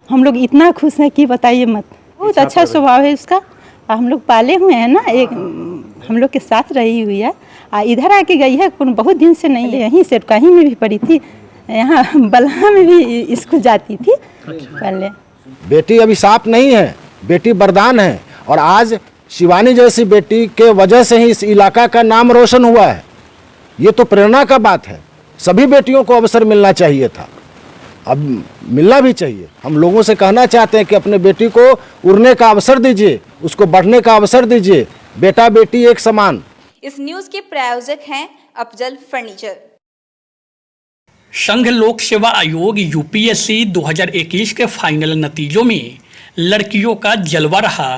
हम लोग इतना खुश हैं कि बताइए मत। बहुत अच्छा स्वभाव है उसका। हम लोग पाले हुए हैं ना, एक हम लोग के साथ रही हुई है। इधर आके गई है, बहुत दिन से नहीं है। यहीं से कहीं में भी पढ़ी थी, यहाँ बलहा में भी स्कूल जाती थी पहले। बेटी अभिशाप नहीं है, बेटी वरदान है। और आज शिवानी जैसी बेटी के वजह से ही इस इलाका का नाम रोशन हुआ है। ये तो प्रेरणा का बात है। सभी बेटियों को अवसर मिलना चाहिए था, अब मिलना भी चाहिए। हम लोगों से कहना चाहते हैं कि अपने बेटी को उड़ने का अवसर दीजिए, उसको बढ़ने का अवसर दीजिए। बेटा बेटी एक समान। इस न्यूज के प्रायोजक हैं अफजल फर्नीचर। संघ लोक सेवा आयोग यूपीएससी 2021 के फाइनल नतीजों में लड़कियों का जलवा रहा।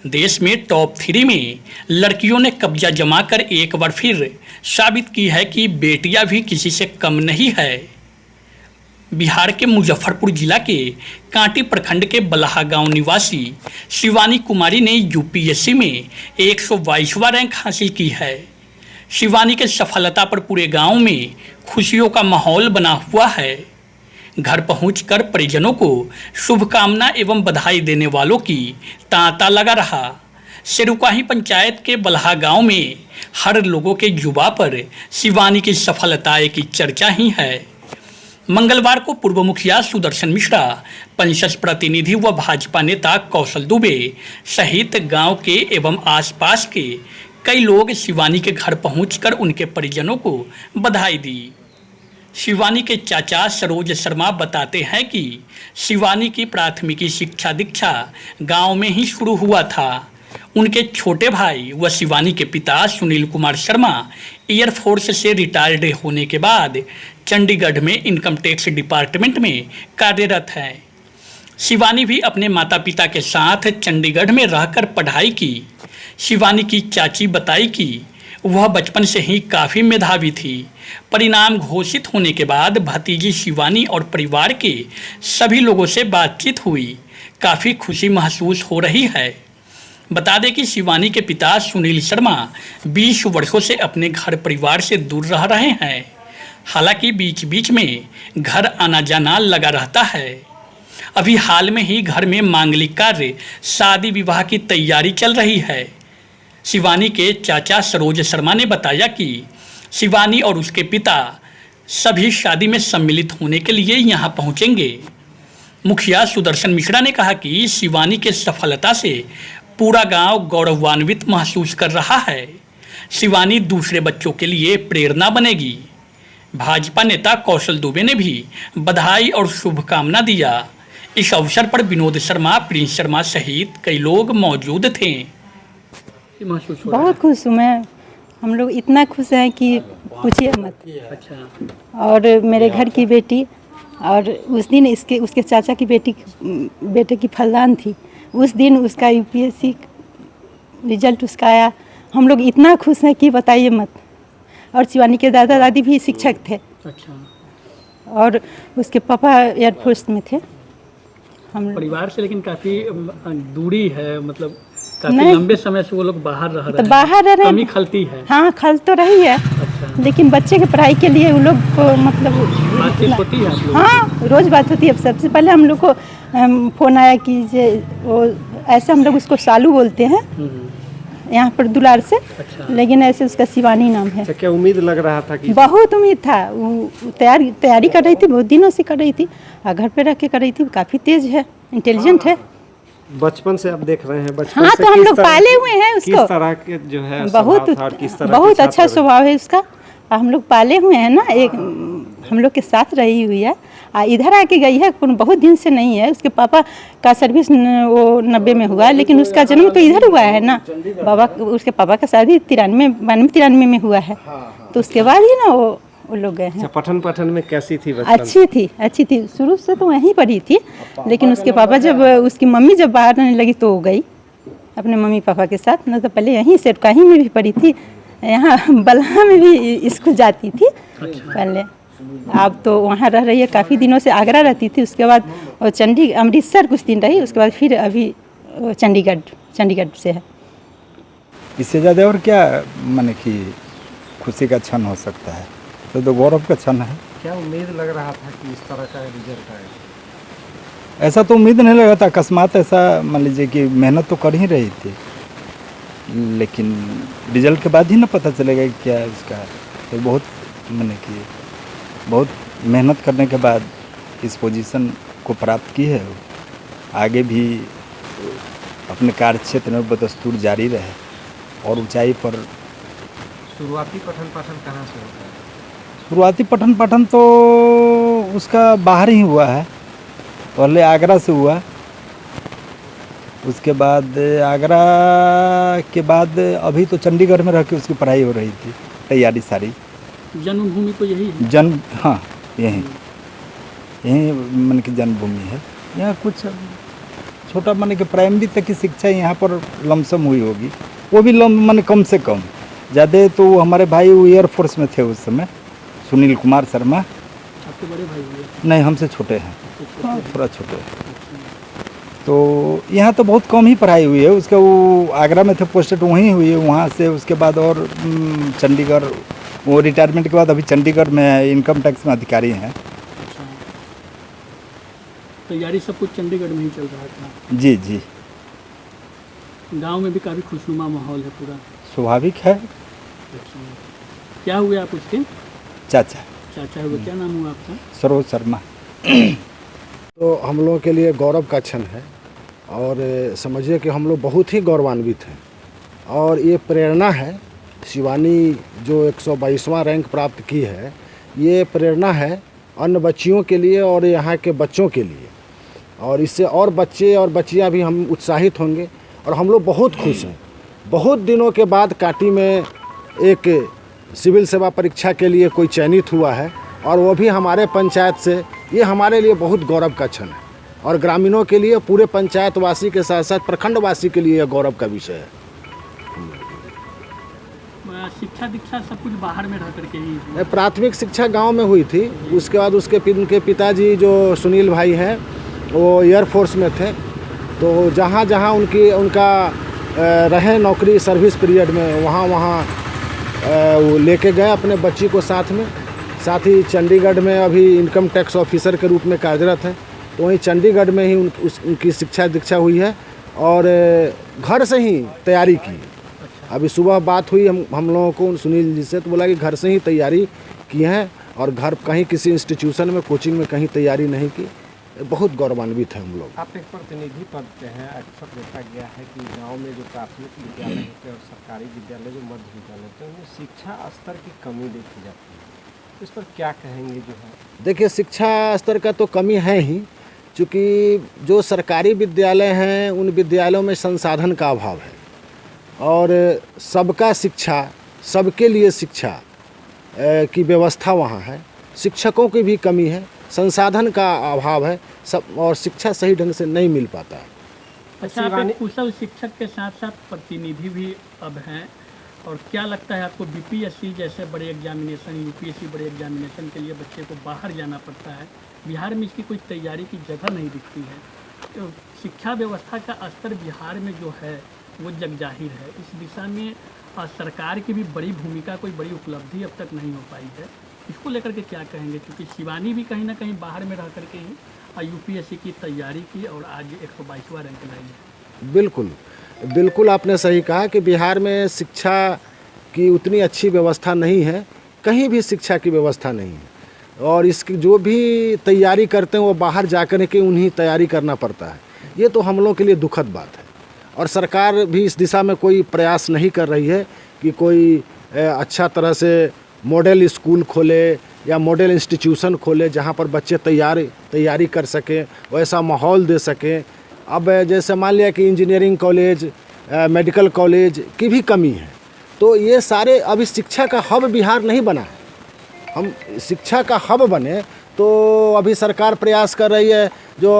देश में टॉप 3 में लड़कियों ने कब्जा जमाकर एक बार फिर साबित की है कि बेटियां भी किसी से कम नहीं है। बिहार के मुजफ्फरपुर जिला के कांटी प्रखंड के बलहा गांव निवासी शिवानी कुमारी ने यूपीएससी में 122वां रैंक हासिल की है। शिवानी के सफलता पर पूरे गांव में खुशियों का माहौल बना हुआ है। घर पहुंचकर परिजनों को शुभकामना एवं बधाई देने वालों की तांता लगा रहा। सिरुकाही पंचायत के बलहा गांव में हर लोगों के जुबा पर शिवानी की सफलताएं की चर्चा ही है। मंगलवार को पूर्व मुखिया सुदर्शन मिश्रा, पंचायत प्रतिनिधि व भाजपा नेता कौशल दुबे सहित गांव के एवं आसपास के कई लोग शिवानी के घर पहुंचकर उनके परिजनों को बधाई दी। शिवानी के चाचा सरोज शर्मा बताते हैं कि शिवानी की प्राथमिकी शिक्षा दीक्षा गांव में ही शुरू हुआ था। उनके छोटे भाई व शिवानी के पिता सुनील कुमार शर्मा एयरफोर्स से रिटायर्ड होने के बाद चंडीगढ़ में इनकम टैक्स डिपार्टमेंट में कार्यरत है। शिवानी भी अपने माता पिता के साथ चंडीगढ़ में रहकर पढ़ाई की। शिवानी की चाची बताई कि वह बचपन से ही काफ़ी मेधावी थी। परिणाम घोषित होने के बाद भतीजी शिवानी और परिवार के सभी लोगों से बातचीत हुई। काफ़ी खुशी महसूस हो रही है। बता दें कि शिवानी के पिता सुनील शर्मा 20 वर्षों से अपने घर परिवार से दूर रह रहे हैं। हालांकि बीच बीच में घर आना जाना लगा रहता है। अभी हाल में ही घर में मांगलिक कार्य, शादी विवाह की तैयारी चल रही है। शिवानी के चाचा सरोज शर्मा ने बताया कि शिवानी और उसके पिता सभी शादी में सम्मिलित होने के लिए यहाँ पहुँचेंगे। मुखिया सुदर्शन मिश्रा ने कहा कि शिवानी के सफलता से पूरा गांव गौरवान्वित महसूस कर रहा है। शिवानी दूसरे बच्चों के लिए प्रेरणा बनेगी। भाजपा नेता कौशल दुबे ने भी बधाई और शुभकामना दिया। इस अवसर पर विनोद शर्मा, प्रिंस शर्मा सहित कई लोग मौजूद थे। बहुत खुश हूँ मैं। हम लोग इतना खुश हैं कि पूछिए मत। अच्छा। और मेरे घर की बेटी, और उस दिन उसके चाचा की बेटे की फलदान थी। उस दिन उसका यूपीएससी रिजल्ट उसका आया। हम लोग इतना खुश हैं कि बताइए मत। और शिवानी के दादा दादी भी शिक्षक थे। अच्छा। और उसके पापा एयरफोर्स में थे। हम परिवार से लेकिन काफ़ी दूरी है, मतलब काफी लंबे समय से वो लोग बाहर रह रहे हैं। बाहर रह रहे हैं। कमी खलती है। हाँ, खल तो रही है। अच्छा। लेकिन बच्चे के पढ़ाई के लिए वो लोग को मतलब बातचीत होती है आप लोग? हाँ, रोज बात होती है। सबसे पहले हम लोग को फोन आया कि वो ऐसे हम लोग उसको सालू बोलते हैं यहाँ पर दुलार से। अच्छा। लेकिन ऐसे उसका शिवानी नाम है। क्या उम्मीद लग रहा था कि? बहुत उम्मीद था। वो तैयारी कर रही थी, बहुत दिनों से कर रही थी और घर पे रह के कर रही थी। काफ़ी तेज है, इंटेलिजेंट है। बचपन से आप देख रहे हैं, बचपन हाँ, से तो हम लोग पाले हुए हैं उसको। किस तरह के जो है बहुत अच्छा स्वभाव है उसका। हम लोग पाले हुए हैं ना, एक हम लोग के साथ रही हुई है। इधर आके गई है, बहुत दिन से नहीं है। उसके पापा का सर्विस वो 90 में हुआ, लेकिन उसका जन्म तो इधर हुआ है ना। उसके पापा का शादी 93 में हुआ है। तो उसके बाद ही ना वो लोग गए हैं। पठन में कैसी थी बचपन? अच्छी थी। शुरू से तो वहीं पढ़ी थी। लेकिन उसके पापा उसकी मम्मी जब बाहर रहने लगी तो वो गई अपने मम्मी पापा के साथ। न तो पहले यहीं से कहीं में भी पढ़ी थी, यहाँ बलहा में भी स्कूल जाती थी पहले। अब तो वहाँ रह रही है काफ़ी दिनों से। आगरा रहती थी, उसके बाद वो अमृतसर कुछ दिन रही, उसके बाद फिर अभी चंडीगढ़ से है। इससे ज़्यादा और क्या माने कि खुशी का क्षण हो सकता है? तो गौरव का क्षण है। क्या उम्मीद लग रहा था कि इस तरह का रिजल्ट आएगा? ऐसा तो उम्मीद नहीं लगा था, अकस्मात ऐसा मान लीजिए कि मेहनत तो कर ही रही थी, लेकिन रिजल्ट के बाद ही ना पता चलेगा कि क्या है उसका। तो बहुत मैंने कि बहुत मेहनत करने के बाद इस पोजीशन को प्राप्त की है। आगे भी अपने कार्य क्षेत्र में बदस्तूर जारी रहे और ऊंचाई पर। शुरुआती पठन पाठन कहाँ से होता है? शुरुआती पठन पाठन तो उसका बाहर ही हुआ है। पहले आगरा से हुआ, उसके बाद आगरा के बाद अभी तो चंडीगढ़ में रह के उसकी पढ़ाई हो रही थी, तैयारी सारी। जन्मभूमि तो यही है। जन्म, हाँ यहीं यहीं मन की जन्मभूमि है। यहाँ कुछ छोटा मन के प्राइमरी तक की शिक्षा यहाँ पर लमसम हुई होगी, वो भी मन कम से कम। ज़्यादा तो हमारे भाई वो एयरफोर्स में थे उस समय, सुनील कुमार शर्मा। आपके बड़े भाई हुए? नहीं, हमसे छोटे हैं, हाँ थोड़ा छोटे हैं। तो यहाँ तो बहुत कम ही पढ़ाई हुई है। उसका वो आगरा में थे पोस्टेड, वहीं हुई है। वहाँ से उसके बाद और चंडीगढ़, वो रिटायरमेंट के बाद अभी चंडीगढ़ में इनकम टैक्स में अधिकारी हैं। तैयारी सब कुछ चंडीगढ़ में ही चल रहा था? जी जी। गांव में भी काफ़ी खुशनुमा माहौल है पूरा? स्वाभाविक है। क्या हुए आप उसके? चाचा। चाचा हुए, क्या नाम हुआ आपका? सरोज शर्मा। तो हम लोगों के लिए गौरव का क्षण है और समझिए कि हम लोग बहुत ही गौरवान्वित हैं और ये प्रेरणा है। शिवानी जो 122वां रैंक प्राप्त की है, ये प्रेरणा है अन्य बच्चियों के लिए और यहाँ के बच्चों के लिए, और इससे और बच्चे और बच्चियाँ भी हम उत्साहित होंगे और हम लोग बहुत खुश हैं। बहुत दिनों के बाद काटी में एक सिविल सेवा परीक्षा के लिए कोई चयनित हुआ है और वो भी हमारे पंचायत से। ये हमारे लिए बहुत गौरव का क्षण है और ग्रामीणों के लिए, पूरे पंचायत वासी के साथ साथ प्रखंड वासी के लिए यह गौरव का विषय है। शिक्षा दीक्षा सब कुछ बाहर में रह करके ही? प्राथमिक शिक्षा गांव में हुई थी, उसके बाद उनके पिताजी जो सुनील भाई हैं वो एयरफोर्स में थे, तो जहाँ जहाँ उनका रहे नौकरी सर्विस पीरियड में, वहाँ वो लेके गए अपने बच्ची को साथ में। साथ ही चंडीगढ़ में अभी इनकम टैक्स ऑफिसर के रूप में कार्यरत हैं, तो वहीं चंडीगढ़ में ही उनकी शिक्षा दीक्षा हुई है और घर से ही तैयारी की। अभी सुबह बात हुई हम लोगों को सुनील जी से, तो बोला कि घर से ही तैयारी की है और घर कहीं किसी इंस्टीट्यूशन में कोचिंग में कहीं तैयारी नहीं की। बहुत गौरवान्वित है हम लोग। आप एक प्रतिनिधि पद पे हैं। अक्सर देखा गया है कि गांव में जो प्राथमिक विद्यालय होते हैं और सरकारी विद्यालय जो मध्य विद्यालय होते हैं, उनमें शिक्षा स्तर की कमी देखी जाती है। इस पर क्या कहेंगे? जो है, देखिए, शिक्षा स्तर का तो कमी है ही, क्योंकि जो सरकारी विद्यालय हैं उन विद्यालयों में संसाधन का अभाव है और सबका शिक्षा, सबके लिए शिक्षा की व्यवस्था वहाँ है। शिक्षकों की भी कमी है, संसाधन का अभाव है सब, और शिक्षा सही ढंग से नहीं मिल पाता है। अच्छा, आप एक कुशल शिक्षक के साथ साथ प्रतिनिधि भी अब हैं, और क्या लगता है आपको बीपीएससी जैसे बड़े एग्जामिनेशन, यूपीएससी बड़े एग्जामिनेशन के लिए बच्चे को बाहर जाना पड़ता है, बिहार में इसकी कोई तैयारी की जगह नहीं दिखती है, तो शिक्षा व्यवस्था का स्तर बिहार में जो है वो जगजाहिर है। इस दिशा में सरकार की भी बड़ी भूमिका, कोई बड़ी उपलब्धि अब तक नहीं हो पाई है। इसको लेकर के क्या कहेंगे? क्योंकि शिवानी भी कहीं ना कहीं बाहर में रह करके ही यूपीएससी की तैयारी की और आज 122वां रैंक लाई है। बिल्कुल बिल्कुल, आपने सही कहा कि बिहार में शिक्षा की उतनी अच्छी व्यवस्था नहीं है, कहीं भी शिक्षा की व्यवस्था नहीं है और इसकी जो भी तैयारी करते हैं वो बाहर जाकर के उन्हीं तैयारी करना पड़ता है। ये तो हम लोगों के लिए दुखद बात है और सरकार भी इस दिशा में कोई प्रयास नहीं कर रही है कि कोई अच्छा तरह से मॉडल स्कूल खोले या मॉडल इंस्टीट्यूशन खोले जहाँ पर बच्चे तैयारी कर सकें, वैसा माहौल दे सकें। अब जैसे मान लिया कि इंजीनियरिंग कॉलेज, मेडिकल कॉलेज की भी कमी है, तो ये सारे अभी शिक्षा का हब बिहार नहीं बना है। हम शिक्षा का हब बने तो अभी सरकार प्रयास कर रही है, जो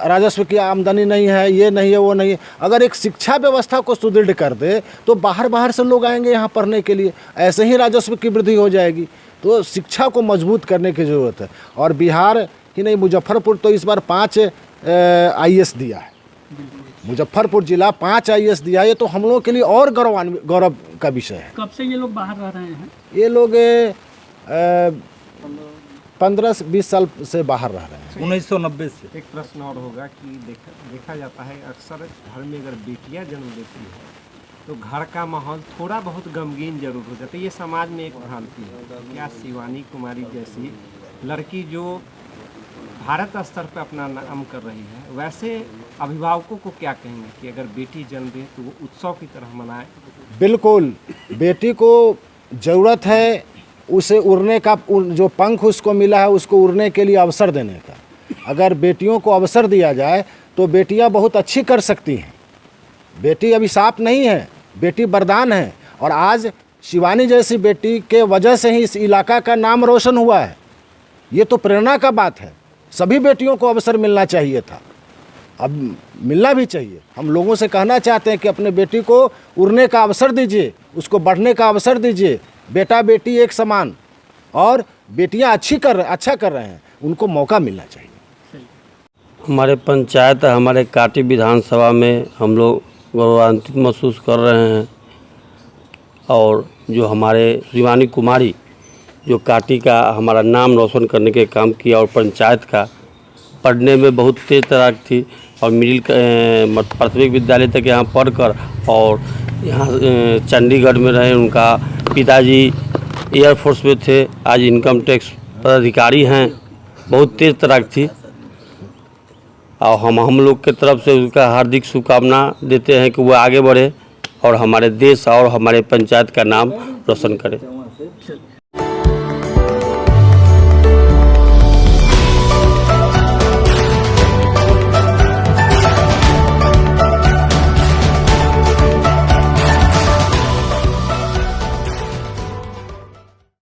राजस्व की आमदनी नहीं है, ये नहीं है, वो नहीं है। अगर एक शिक्षा व्यवस्था को सुदृढ़ कर दे तो बाहर से लोग आएंगे यहाँ पढ़ने के लिए, ऐसे ही राजस्व की वृद्धि हो जाएगी। तो शिक्षा को मजबूत करने की ज़रूरत है और बिहार ही नहीं, मुजफ्फरपुर तो इस बार 5 IAS दिया है। मुजफ्फरपुर जिला 5 IAS दिया है, ये तो हम लोगों के लिए और गौरव का विषय है। कब से ये लोग बाहर रह रहे हैं? ये लोग 15-20 साल से बाहर रह रहे हैं। 1990 से। एक प्रश्न और होगा कि देखा जाता है अक्सर घर में अगर बेटियां जन्म लेती हैं तो घर का माहौल थोड़ा बहुत गमगीन जरूर हो जाता है। ये समाज में एक भ्रांति है। क्या शिवानी कुमारी जैसी लड़की जो भारत स्तर पर अपना नाम कर रही है, वैसे अभिभावकों को क्या कहेंगे कि अगर बेटी जन्म दे तो वो उत्सव की तरह मनाए? बिल्कुल, बेटी को ज़रूरत है उसे उड़ने का, जो पंख उसको मिला है उसको उड़ने के लिए अवसर देने का। अगर बेटियों को अवसर दिया जाए तो बेटियां बहुत अच्छी कर सकती हैं। बेटी अभिशाप नहीं है, बेटी वरदान है। और आज शिवानी जैसी बेटी के वजह से ही इस इलाका का नाम रोशन हुआ है। ये तो प्रेरणा का बात है। सभी बेटियों को अवसर मिलना चाहिए था, अब मिलना भी चाहिए। हम लोगों से कहना चाहते हैं कि अपने बेटी को उड़ने का अवसर दीजिए, उसको बढ़ने का अवसर दीजिए। बेटा बेटी एक समान, और बेटियां अच्छा कर रहे हैं, उनको मौका मिलना चाहिए। हमारे पंचायत, हमारे काटी विधानसभा में हम लोग गौरवान्वित महसूस कर रहे हैं। और जो हमारे शिवानी कुमारी जो काटी का हमारा नाम रोशन करने के काम किया, और पंचायत का पढ़ने में बहुत तेज तराक थी, और प्राथमिक विद्यालय तक यहाँ पढ़कर और यहाँ चंडीगढ़ में रहे। उनका पिताजी एयरफोर्स में थे, आज इनकम टैक्स पदाधिकारी हैं। बहुत तेज तराक थी, और हम लोग के तरफ से उसका हार्दिक शुभकामना देते हैं कि वो आगे बढ़े और हमारे देश और हमारे पंचायत का नाम रोशन करे।